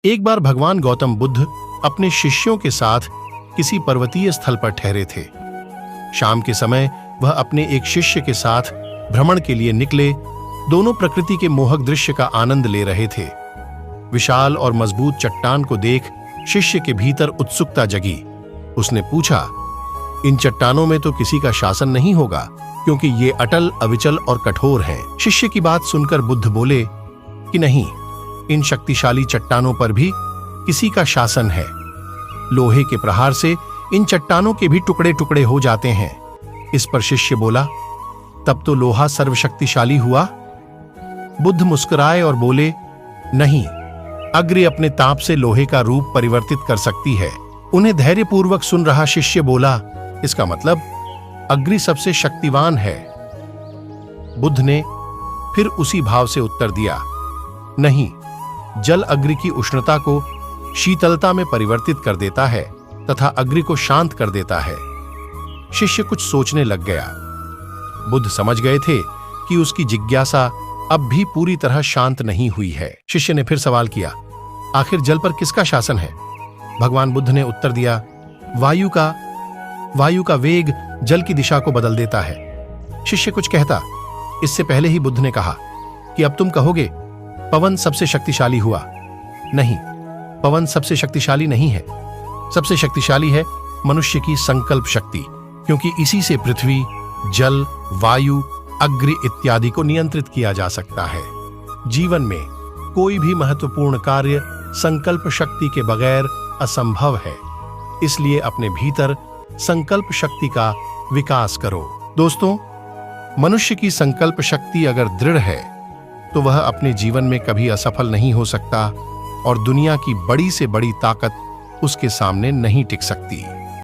एक बार भगवान गौतम बुद्ध अपने शिष्यों के साथ किसी पर्वतीय स्थल पर ठहरे थे। शाम के समय वह अपने एक शिष्य के साथ भ्रमण के लिए निकले। दोनों प्रकृति के मोहक दृश्य का आनंद ले रहे थे। विशाल और मजबूत चट्टान को देख शिष्य के भीतर उत्सुकता जगी। उसने पूछा, इन चट्टानों में तो किसी का शासन नहीं होगा, क्योंकि ये अटल, अविचल और कठोर हैं। शिष्य की बात सुनकर बुद्ध बोले कि नहीं, इन शक्तिशाली चट्टानों पर भी किसी का शासन है। लोहे के प्रहार से इन चट्टानों के भी टुकड़े टुकड़े हो जाते हैं। इस पर शिष्य बोला, तब तो लोहा सर्वशक्तिशाली हुआ। बुद्ध मुस्कुराए और बोले, नहीं, अग्नि अपने ताप से लोहे का रूप परिवर्तित कर सकती है। उन्हें धैर्यपूर्वक सुन रहा शिष्य बोला, इसका मतलब अग्नि सबसे शक्तिवान है। बुद्ध ने फिर उसी भाव से उत्तर दिया, नहीं, जल अग्नि की उष्णता को शीतलता में परिवर्तित कर देता है तथा अग्नि को शांत कर देता है। शिष्य कुछ सोचने लग गया। बुद्ध समझ गए थे कि उसकी जिज्ञासा अब भी पूरी तरह शांत नहीं हुई है। शिष्य ने फिर सवाल किया, आखिर जल पर किसका शासन है? भगवान बुद्ध ने उत्तर दिया, वायु का वेग जल की दिशा को बदल देता है। शिष्य कुछ कहता, इससे पहले ही बुद्ध ने कहा कि अब तुम कहोगे पवन सबसे शक्तिशाली हुआ। नहीं, पवन सबसे शक्तिशाली नहीं है। सबसे शक्तिशाली है मनुष्य की संकल्प शक्ति, क्योंकि इसी से पृथ्वी, जल, वायु, अग्नि इत्यादि को नियंत्रित किया जा सकता है। जीवन में कोई भी महत्वपूर्ण कार्य संकल्प शक्ति के बगैर असंभव है। इसलिए अपने भीतर संकल्प शक्ति का विकास करो। दोस्तों, मनुष्य की संकल्प शक्ति अगर दृढ़ है तो वह अपने जीवन में कभी असफल नहीं हो सकता और दुनिया की बड़ी से बड़ी ताकत उसके सामने नहीं टिक सकती।